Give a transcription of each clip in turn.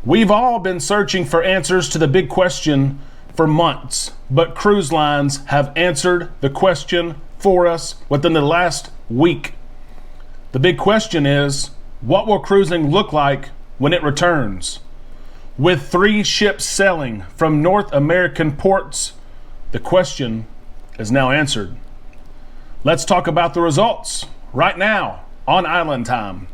We've all been searching for answers to the big question for months, but cruise lines have answered the question for us within the last week. The big question is, what will cruising look like when it returns? With 3 ships sailing from North American ports, the question is now answered. Let's talk about the results right now on Island Time.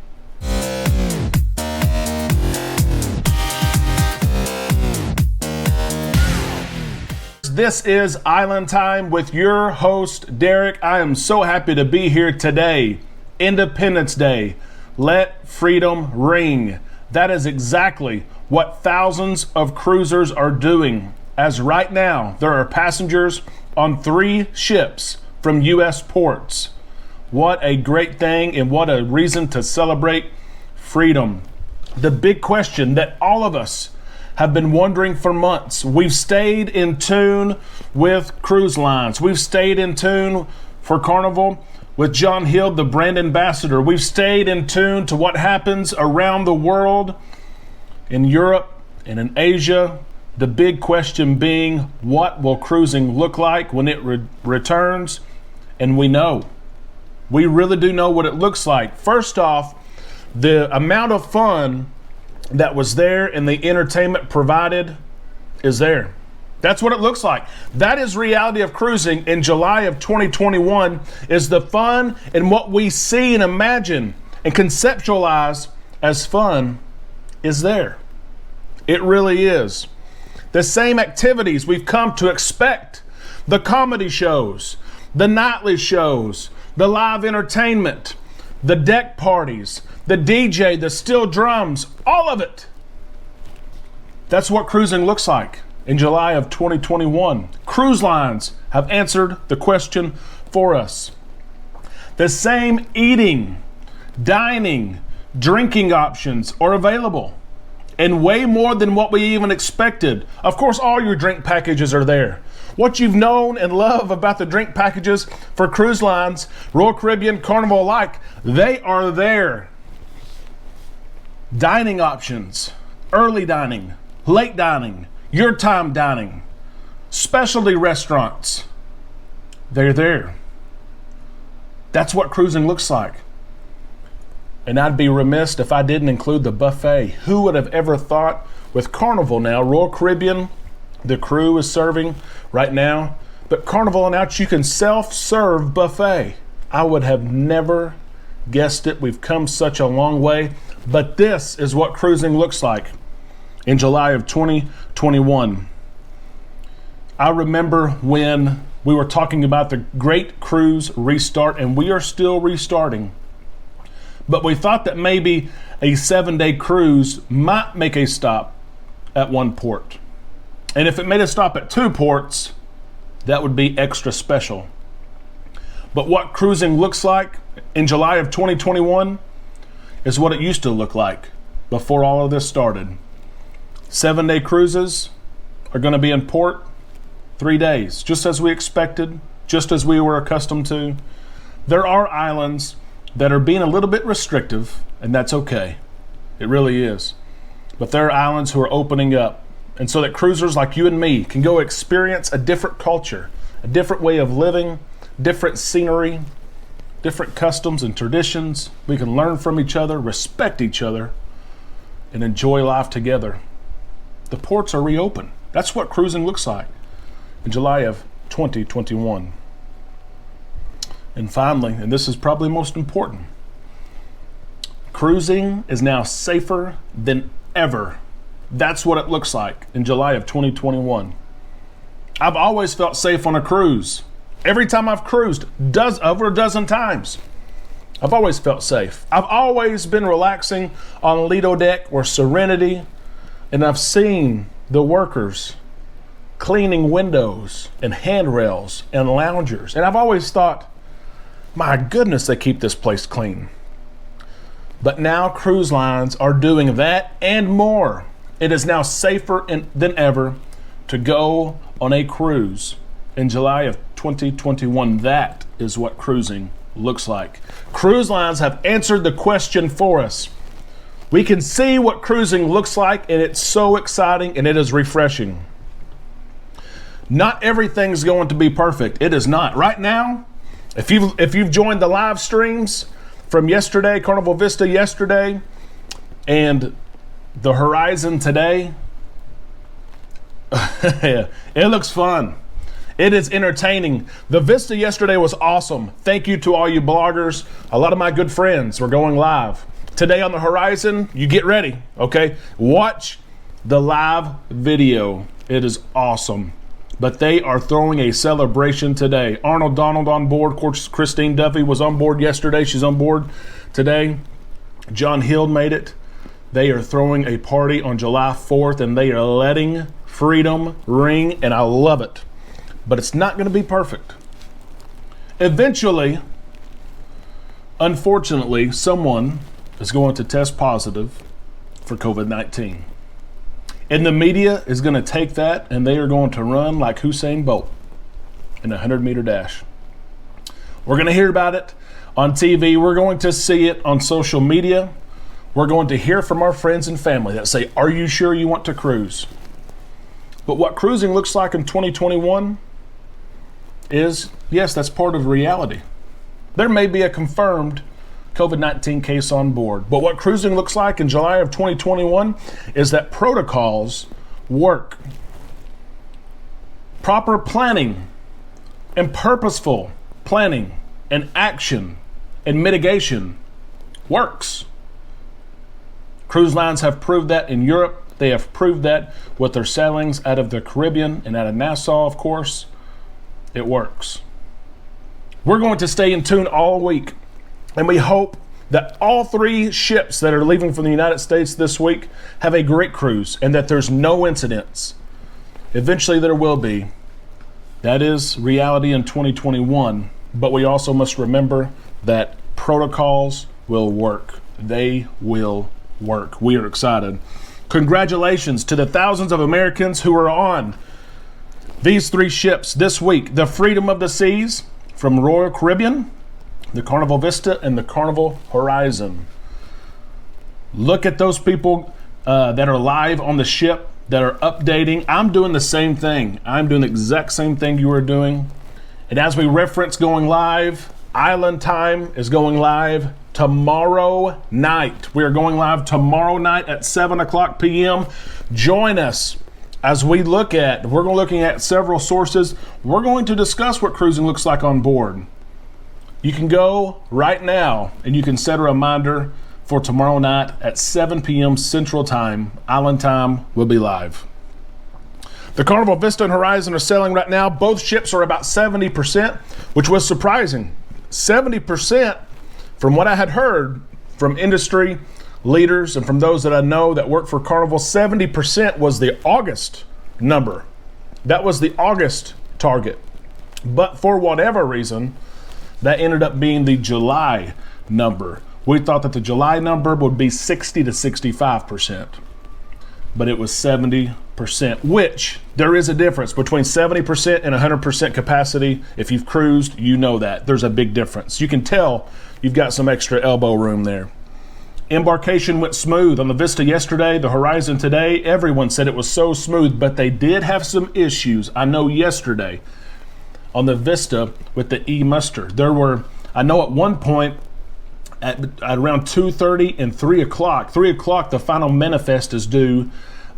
This is Island Time with your host, Derek. I am so happy to be here today. Independence Day. Let freedom ring. That is exactly what thousands of cruisers are doing. As right now, there are passengers on 3 ships from U.S. ports. What a great thing and what a reason to celebrate freedom. The big question that all of us have been wondering for months. We've stayed in tune with cruise lines. We've stayed in tune for Carnival with John Hill, the brand ambassador. We've stayed in tune to what happens around the world, in Europe and in Asia. The big question being, what will cruising look like when it returns? And we know. We really do know what it looks like. First off, the amount of fun that was there and the entertainment provided is there. That's what it looks like. That is reality of cruising in July of 2021, is the fun and what we see and imagine and conceptualize as fun is there. It really is. The same activities we've come to expect, the comedy shows, the nightly shows, the live entertainment, the deck parties, the DJ, the steel drums, all of it. That's what cruising looks like in July of 2021. Cruise lines have answered the question for us. The same eating, dining, drinking options are available, and way more than what we even expected. Of course, all your drink packages are there. What you've known and love about the drink packages for cruise lines, Royal Caribbean, Carnival alike, they are there. Dining options, early dining, late dining, your time dining, specialty restaurants, they're there. That's what cruising looks like. And I'd be remiss if I didn't include the buffet. Who would have ever thought with Carnival now, Royal Caribbean, the crew is serving right now, but Carnival announced you can self-serve buffet. I would have never guessed it. We've come such a long way, but this is what cruising looks like in July of 2021. I remember when we were talking about the great cruise restart, and we are still restarting. But we thought that maybe a 7-day cruise might make a stop at one port. And if it made a stop at 2 ports, that would be extra special. But what cruising looks like in July of 2021 is what it used to look like before all of this started. 7-day cruises are going to be in port 3 days, just as we expected, just as we were accustomed to. There are islands that are being a little bit restrictive, and that's okay. It really is. But there are islands who are opening up, and so that cruisers like you and me can go experience a different culture, a different way of living, different scenery, different customs and traditions. We can learn from each other, respect each other, and enjoy life together. The ports are reopened. That's what cruising looks like in July of 2021. And finally, and this is probably most important, cruising is now safer than ever. That's what it looks like in July of 2021. I've always felt safe on a cruise. Every time I've cruised, over a dozen times, I've always felt safe. I've always been relaxing on Lido Deck or Serenity, and I've seen the workers cleaning windows and handrails and loungers. And I've always thought, my goodness, they keep this place clean. But now cruise lines are doing that and more. It is now safer than ever to go on a cruise in July of 2021. That is what cruising looks like. Cruise lines have answered the question for us. We can see what cruising looks like, and it's so exciting and it is refreshing. Not everything's going to be perfect. It is not. Right now, if you've joined the live streams from yesterday, Carnival Vista yesterday, and the Horizon today, it looks fun. It is entertaining. The Vista yesterday was awesome. Thank you to all you bloggers. A lot of my good friends were going live. Today on the Horizon, you get ready, okay? Watch the live video. It is awesome. But they are throwing a celebration today. Arnold Donald on board. Of course, Christine Duffy was on board yesterday. She's on board today. John Hill made it. They are throwing a party on July 4th, and they are letting freedom ring, and I love it. But it's not going to be perfect. Eventually, unfortunately, someone is going to test positive for COVID-19. And the media is going to take that and they are going to run like Usain Bolt in a 100-meter dash. We're going to hear about it on TV. We're going to see it on social media. We're going to hear from our friends and family that say, are you sure you want to cruise? But what cruising looks like in 2021 is, yes, that's part of reality. There may be a confirmed COVID-19 case on board. But what cruising looks like in July of 2021 is that protocols work. Proper planning and purposeful planning and action and mitigation works. Cruise lines have proved that in Europe. They have proved that with their sailings out of the Caribbean and out of Nassau, of course. It works. We're going to stay in tune all week. And we hope that all three ships that are leaving from the United States this week have a great cruise and that there's no incidents. Eventually there will be. That is reality in 2021. But we also must remember that protocols will work. They will work. We are excited. Congratulations to the thousands of Americans who are on these three ships this week. The Freedom of the Seas from Royal Caribbean, the Carnival Vista, and the Carnival Horizon. Look at those people that are live on the ship, that are updating. I'm doing the same thing. I'm doing the exact same thing you are doing. And as we reference going live, Island Time is going live tomorrow night. We are going live tomorrow night at 7 o'clock p.m. Join us as we're looking at several sources. We're going to discuss what cruising looks like on board. You can go right now and you can set a reminder for tomorrow night at 7 p.m. Central Time. Island Time will be live. The Carnival Vista and Horizon are sailing right now. Both ships are about 70%, which was surprising. 70%, from what I had heard from industry leaders and from those that I know that work for Carnival, 70% was the August number. That was the August target. But for whatever reason, that ended up being the July number. We thought that the July number would be 60 to 65%, but it was 70%, which there is a difference between 70% and 100% capacity. If you've cruised, you know that. There's a big difference. You can tell you've got some extra elbow room there. Embarkation went smooth on the Vista yesterday, the Horizon today. Everyone said it was so smooth, but they did have some issues. I know yesterday on the Vista with the e-muster. I know at one point at around 2:30 and 3 o'clock. 3 o'clock, the final manifest is due,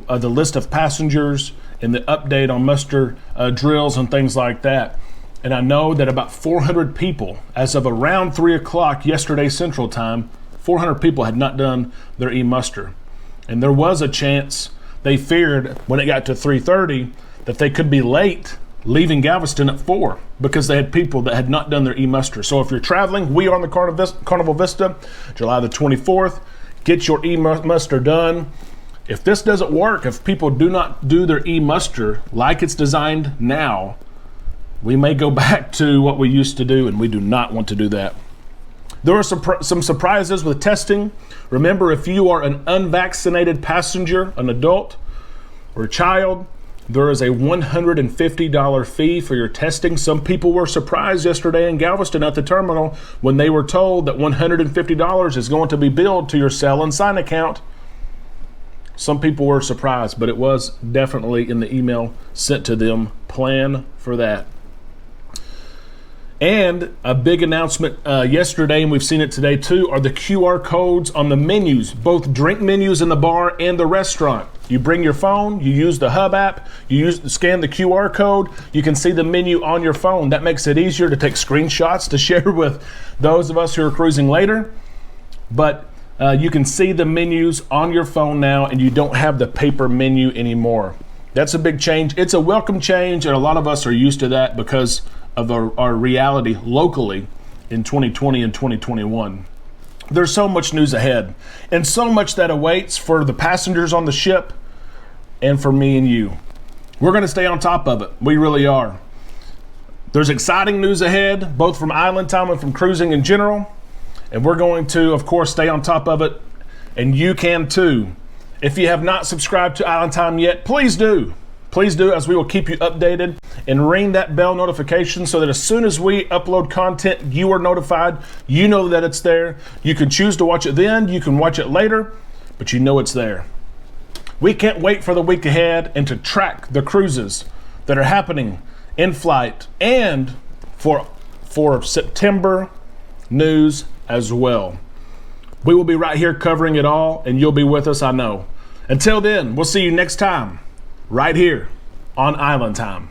the list of passengers and the update on muster drills and things like that. And I know that about 400 people, as of around 3 o'clock yesterday Central Time, 400 people had not done their e-muster. And there was a chance, they feared when it got to 3:30 that they could be late leaving Galveston at 4 because they had people that had not done their e-muster. So if you're traveling, we are on the Carnival Vista, July the 24th. Get your e-muster done. If this doesn't work, if people do not do their e-muster like it's designed now, we may go back to what we used to do, and we do not want to do that. There were some surprises with testing. Remember, if you are an unvaccinated passenger, an adult or a child, There is a $150 fee for your testing. Some people were surprised yesterday in Galveston at the terminal when they were told that $150 is going to be billed to your Sell and Sign account. Some people were surprised, but it was definitely in the email sent to them. Plan for that. And a big announcement yesterday, and we've seen it today too, are the QR codes on the menus, both drink menus in the bar and the restaurant. You bring your phone, you use the Hub app, scan the QR code, you can see the menu on your phone. That makes it easier to take screenshots to share with those of us who are cruising later. But you can see the menus on your phone now, and you don't have the paper menu anymore. That's a big change. It's a welcome change, and a lot of us are used to that because of our reality locally in 2020 and 2021. There's so much news ahead and so much that awaits for the passengers on the ship and for me and you. We're going to stay on top of it. We really are. There's exciting news ahead, both from Island Time and from cruising in general. And we're going to, of course, stay on top of it. And you can too. If you have not subscribed to Island Time yet, please do. Please do, as we will keep you updated, and ring that bell notification so that as soon as we upload content, you are notified. You know that it's there. You can choose to watch it then, you can watch it later, but you know it's there. We can't wait for the week ahead and to track the cruises that are happening in flight and for September news as well. We will be right here covering it all, and you'll be with us, I know. Until then, we'll see you next time, right here on Island Time.